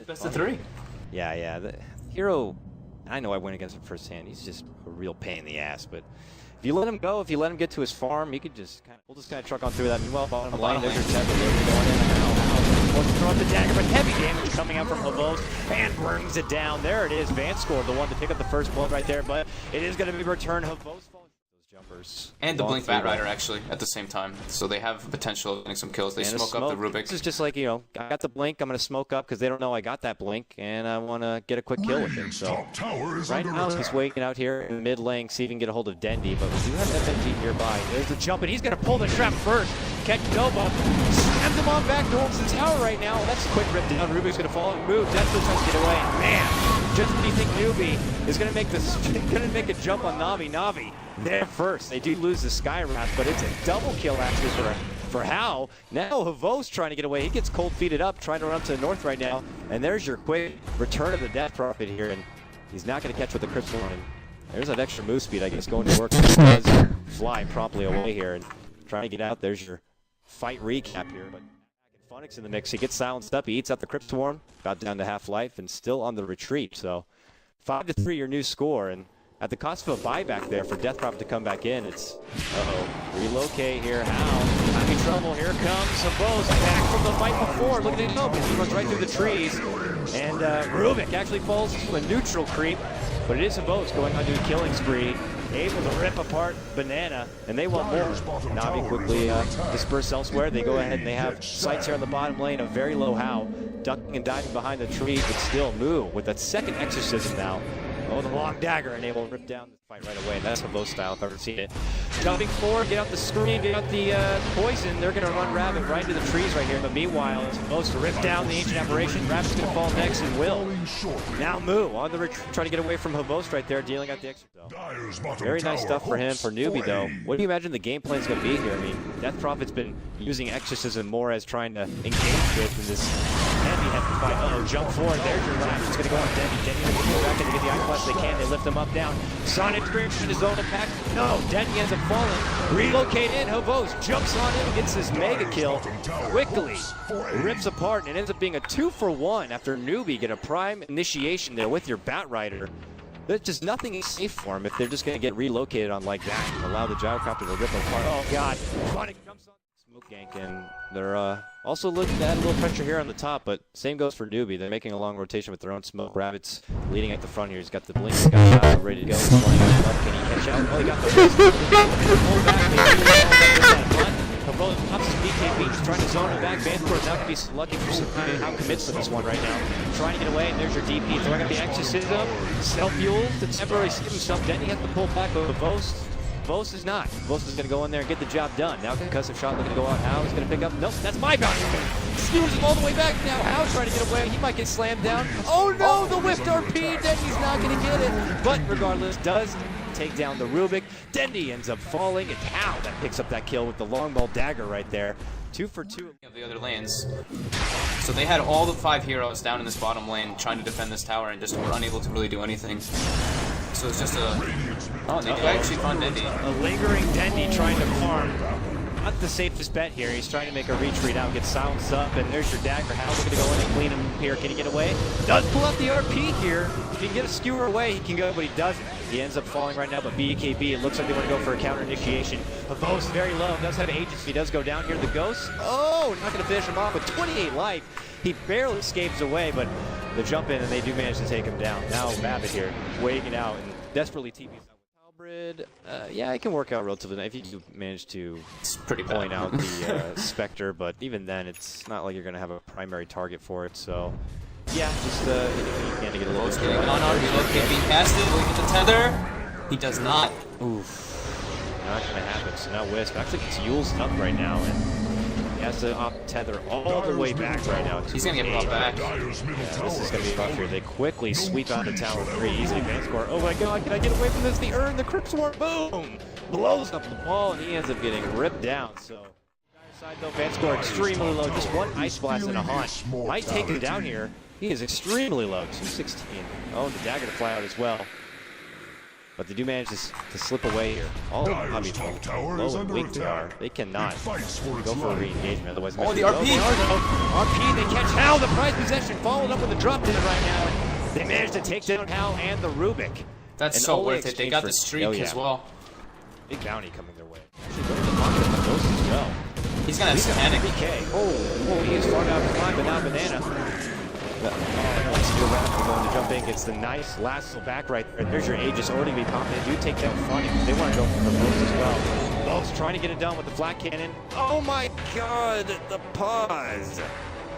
Best of 3. Yeah. The hero, I know I went against him firsthand. He's just a real pain in the ass, but if you let him go, if you let him get to his farm, he could just we'll just kind of truck on through that. Meanwhile, bottom lane, there's your tether. Going in. Wants to throw out the dagger, but heavy damage coming out from Havos and brings it down. There it is. Vance scored the one to pick up the first blood right there, but it is going to be returned. Havos falls. Jumpers. And the Blink Bat Rider actually at the same time. So they have potential of getting some kills. They smoke up the Rubik. This is just like, you know, I got the Blink, I'm going to smoke up because they don't know I got that Blink, and I want to get a quick kill with it. So right now he's waiting out here in mid lane, see if he can get a hold of Dendi, but we do have FNG nearby. There's the jump, and he's going to pull the trap first. Catch Nova. Slams him on back towards the tower right now. That's a quick rip down. Rubik's going to fall and move. Desperate tries to get away. Man, just when you think Newbee is going to make this, going to make a jump on Navi. Navi there first. They do lose the Sky Wrath, but it's a double kill actually for Hao. Now Havos trying to get away. He gets cold feeted up, trying to run up to the north right now. And there's your quick return of the Death Prophet here, and he's not going to catch with the Crystal One. There's that extra move speed, I guess, going to work. He does fly promptly away here and trying to get out. There's your fight recap here, but Funix in the mix. He gets silenced up. He eats out the Crypt Swarm, about down to half life, and still on the retreat. So 5-3 your new score, and at the cost of a buyback there for Death Prophet to come back in, it's relocate here. How? I'm in trouble. Here comes Havos back from the fight before. Look at it go. He runs right through the trees, and Rubik actually falls to a neutral creep, but it is Havos going on to a killing spree. Able to rip apart Banana, and they want more. Navi quickly disperse elsewhere. They go ahead and they have sights here on the bottom lane, a very low Hao, ducking and diving behind the tree, but still Moo with that second exorcism now. Oh, the long dagger, and able to rip down the fight right away. And that's Havos style if I've ever seen it. Jumping forward, get out the screen, get out the poison. They're going to run Rabbit right into the trees right here. But meanwhile, it's Havos to rip down the Ancient Apparition. Rabbit's going to fall next and will. Now Moo on the retreat, trying to get away from Havos right there, dealing out the extra. Very nice stuff for him. For Newbee, though, what do you imagine the game plan is going to be here? I mean, Death Prophet's been using Exorcism more as trying to engage with in this heavy fight. Uh-oh, jump forward. There's your last. It's going to go on Dendi. Dendi going to pull back in to get the Icefrog. They can. They lift him up, down. Sonic Screams in his own attack. No, Dendi ends up falling. Relocate in. Havos jumps on in, gets his mega kill. Quickly rips apart, and it ends up being a 2-for-1 after Newbee get a prime initiation there with your Bat Rider. There's just nothing is safe for him if they're just going to get relocated on like that and allow the Gyrocopter to rip apart. Oh, God. Sonic jumps on. Smoke gank, and they're also looking to add a little pressure here on the top, but same goes for Newbee. They're making a long rotation with their own smoke. Rabbit's leading at the front here. He's got the blink, got ready to go. Flying up. Can he catch out? Oh, he got the wrist. Pull back. Havos pops his BKB, just trying to zone him back. Vancourt now could be looking for some how commits to this one right now. Trying to get away, and there's your DP. Throwing out the Exorcism. Self-fuel to temporarily save himself. Denny has to pull back, but Havos is not. Havos is going to go in there and get the job done. Now concussive shot looking to go out. How he's going to pick up. Nope, that's my bounce. Skewers him all the way back now. How trying to get away. He might get slammed down. Oh no, the whiffed RP. Dendy's not going to get it. But regardless, does take down the Rubik. Dendi ends up falling. It's Hao that picks up that kill with the longbow dagger right there. 2 for 2 of the other lanes. So they had all the 5 heroes down in this bottom lane trying to defend this tower and just were unable to really do anything. So it's just a... Oh, they do actually find Dendi. A lingering Dendi trying to farm. Not the safest bet here. He's trying to make a retreat out, get silenced up, and there's your dagger. How's going to go in and clean him here? Can he get away? Does pull out the RP here. If he can get a skewer away, he can go, but he doesn't. He ends up falling right now, but BKB, it looks like they want to go for a counter initiation. Havos very low, does have agency, does go down here. The Ghost, oh, not going to finish him off with 28 life. He barely escapes away, but the jump in, and they do manage to take him down. Now Babbitt here, waiting it out, and desperately TP's out. Yeah, it can work out relatively nice if you do manage to point out the Spectre, but even then, it's not like you're going to have a primary target for it, so yeah, just you can get a little bit. Getting on relocate, being casted, will he get the tether? He does not. Oof. Not going to happen, so now Wisp actually gets Yule's up right now, and he has to opt tether all the way back right now. He's going to get brought back. Yeah, this is going to be tough here. They quickly sweep out the tower 3 easily. Vancourt, oh my God, can I get away from this? The urn, the Crypt Swarm, boom! Blows up the ball, and he ends up getting ripped down. So, side though, Vancourt extremely low. Just one Ice Blast and a haunt. Might take him down here. He is extremely low, 216. Oh, and the dagger to fly out as well. But they do manage to slip away here. All obviously low and weak they are. They cannot go for a re-engagement. Otherwise, oh, the RP! RP, they catch Hal. The prize possession followed up with the drop in right now. And they managed to take down Hal and the Rubik. That's so worth it. They got the streak as well. Big bounty coming their way. Actually, go to the market with those as well. He's gonna have panic. Oh, he is far out of time, but now Banana. Going to jump in, gets the nice lasso back right there. There's your Aegis already be popping. They do take down Funny. They want to go for the Vods as well. Vods trying to get it done with the flat cannon. Oh my god, the pause.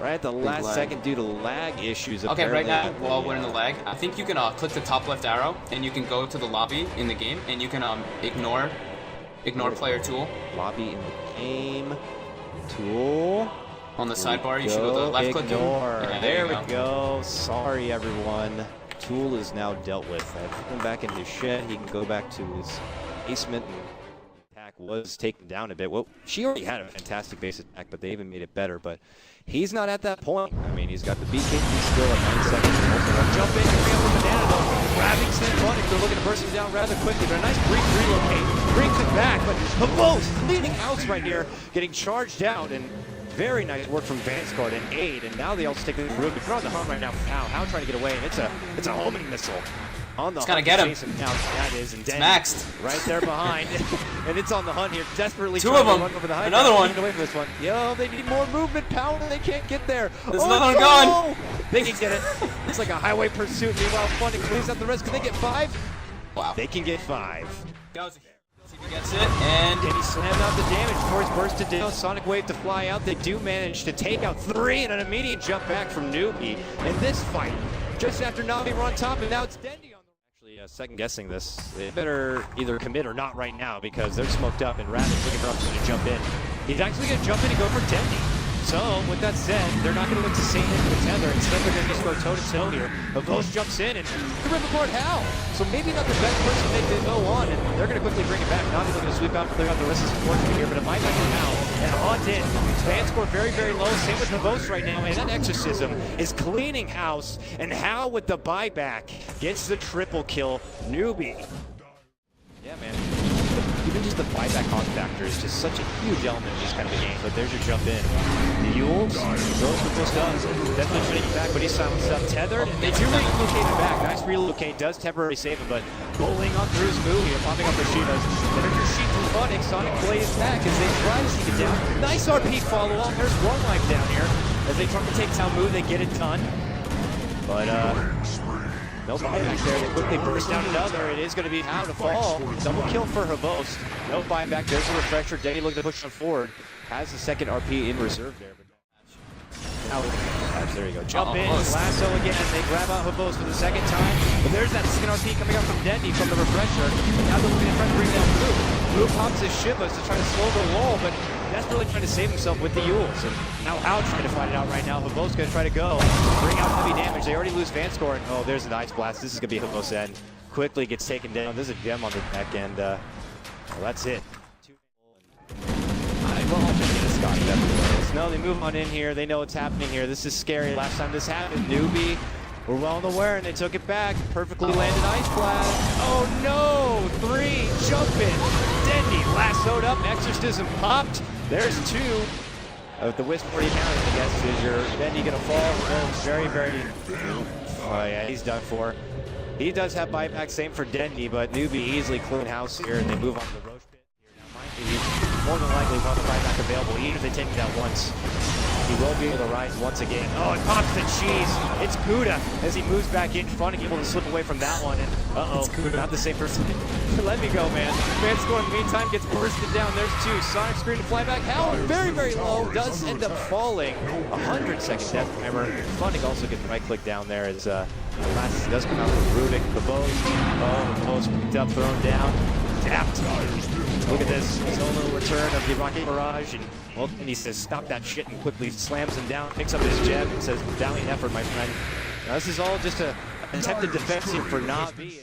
Right at the last second due to lag issues. Okay, right now, while we're in the lag, I think you can click the top left arrow, and you can go to the lobby in the game, and you can ignore player tool. Lobby in the game. Tool. On the sidebar, you should go to the left click. Yeah, there we go. Sorry, everyone. Tool is now dealt with. I put him back in his shed. He can go back to his basement. And attack was taken down a bit. Well, she already had a fantastic base attack, but they even made it better. But he's not at that point. I mean, he's got the BKB still at 9 seconds. Jump in, bring up the Banana though. Grabbing Symphonic. They're looking to burst him down rather quickly. But a nice brief relocate. Brings it back. But the both leading house right here, getting charged out. And very nice work from Vansguard and Aid, and now they all stick in the room. They're on the hunt right now. How trying to get away, and it's a homing missile. On the it's gonna get him. Now that is, and it's maxed. Right there behind, and it's on the hunt here. Desperately two of them. Run over the high another one. Away from this one. Yo, they need more movement power. They can't get there. There's another one gone. They can get it. It's like a highway pursuit. Meanwhile, Funny cleans out the rest. Can they get 5? Wow. They can get 5. He gets it, and he slammed out the damage before he's bursted down. Sonic Wave to fly out. They do manage to take out 3 and an immediate jump back from Newbee in this fight. Just after Navi were on top, and now it's Dendi on the... Actually, second guessing this. They better either commit or not right now because they're smoked up, and Rabbit's looking for options to jump in. He's actually going to jump in and go for Dendi. So, with that said, they're not going to look to save him with a tether. Instead, they're going to just go toe-to-toe here. But Vods jumps in and rip apart Hal. So maybe not the best person they can go on, and they're going to quickly bring it back. Navi's looking to sweep out, clear out the rest of his fortune here, but it might not be Hal. And on in. Fan score very, very low. Same with the Vods right now, and that Exorcism is cleaning house. And Hal with the buyback gets the triple kill. Newbee. Yeah, man. Even just the buyback on factor is just such a huge element in these kind of games. But there's your jump in. The Yules, those with this does. Definitely trying to get back, but he's silenced up. Tethered, and they do relocate him back. Nice relocate, does temporarily save him, but bowling on through his move here, popping up the Shivas. There's your sheet from Funix. Sonic plays back as they try to seek it down. Nice RP follow up. There's one life down here. As they try to take down move, they get it done. But, no buyback there. They quickly burst down another. It is going to be how to fall. Double kill for Havost. No buyback. There's a refresher. Denny looking to push on forward. Has the second RP in reserve there. Now, there you go. Jump in. Lasso again. They grab out Havost for the second time. But there's that second RP coming up from Dendy from the refresher. Now they're looking to try to bring down Blue. Blue pops his Shivas to try to slow the wall, but desperately trying to save himself with the Yules. And now Hal trying to fight it out right now. Havost's going to try to go. Bring out heavy damage. They already lose Vanscore. And oh, there's an Ice Blast. This is going to be Havost's end. Quickly gets taken down. There's a gem on the deck, and well, that's it. No, they move on in here. They know what's happening here. This is scary. Last time this happened, Newbee were well aware, and they took it back. Perfectly landed Ice Blast. Oh no! 3, jump in. Dendi lassoed up. Exorcism popped. There's 2. With the Wisp 40 count, I guess, is your Dendi gonna fall? Oh, very, very. Oh yeah, he's done for. He does have buyback, same for Dendi, but Newbee easily clean house here, and they move on to the Roche pit here. Now, mind you, he's more than likely will have the buyback available, even if they take it out once. He will be able to rise once again. Oh, it pops the cheese. It's Kuda as he moves back in front, able to slip away from that one. And uh-oh, not the same person. Let me go, man. Vanscore in the meantime gets bursted down. There's 2. Sonic screen to fly back. Hal, very, very low. Does end up falling. 100-second death timer. Funding also gets right click down there as last does come out with Rubik. The bows. Oh, the bows picked up, thrown down. Tapped. Look at this solo return of the Rocket Barrage, and well, and he says, "Stop that shit!" and quickly slams him down, picks up his gem, and says, "Valiant effort, my friend." Now this is all just a attempted defensive for Navi.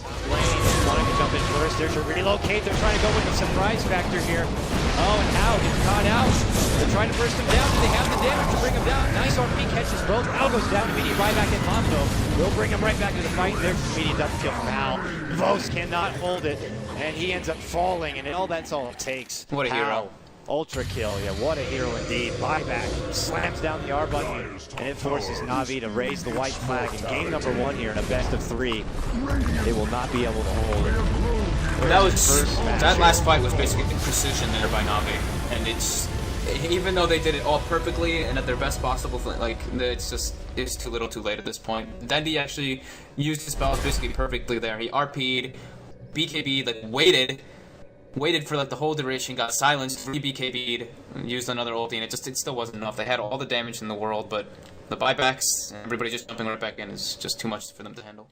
Wanting to jump in first. There's your relocate. They're trying to go with the surprise factor here. Oh, and Hal gets caught out. They're trying to burst him down. Do they have the damage to bring him down? Nice XRP catches both. Al goes down. Immediate buyback in Mambo. Will bring him right back to the fight. There's immediate double kill from Al. Vos cannot hold it, and he ends up falling, and that's all it takes. What a hero. Ultra kill, yeah, what a hero indeed. Buyback, slams down the R button, and it forces Navi to raise the white flag in game number 1 here in a best of 3. They will not be able to hold it. That last fight was basically precision there by Navi, and it's, even though they did it all perfectly and at their best possible, like, it's too little too late at this point. Dendi actually used his spells basically perfectly there. He RP'd, BKB'd, like, waited for like the whole duration, got silenced, re-BKB'd, used another ulti, and it still wasn't enough. They had all the damage in the world, but the buybacks, everybody just jumping right back in is just too much for them to handle.